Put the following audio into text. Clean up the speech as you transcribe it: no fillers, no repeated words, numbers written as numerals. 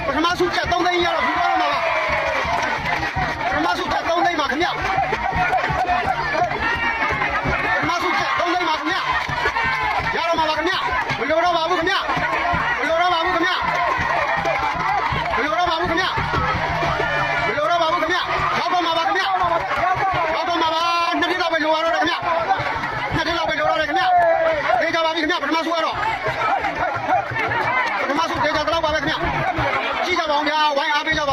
ပထမဆုချက်3သိန်းရတော့ဘူးတော့မှာပါပထမဆုချက်3သိန်းပါခင်ဗျပထမဆုချက်3သိန်းပါခင်ဗျရတော့မှာပါခင်ဗျမလိုတော့ပါဘူးခင်ဗျမလိုတော့ပါဘူးခင်ဗျမလိုတော့ပါဘူးခင်ဗျမလိုတော့ပါဘူးခင်ဗျရောက်တော့မှာပါခင်ဗျရောက်တော့မှာပါနှစ်နှစ်လောက်ပဲလိုရတော့တယ်ခင်ဗျနှစ်နှစ်လောက်ပဲလိုရတယ်ခင်ဗျဒေကြပါပြီခင်ဗျပထမဆုကတော့ပထမဆုဒေကြတော့ပါပဲခင်ဗျကြည့်ကြပါဦးဗျာဝိုင်းအားပေးကြ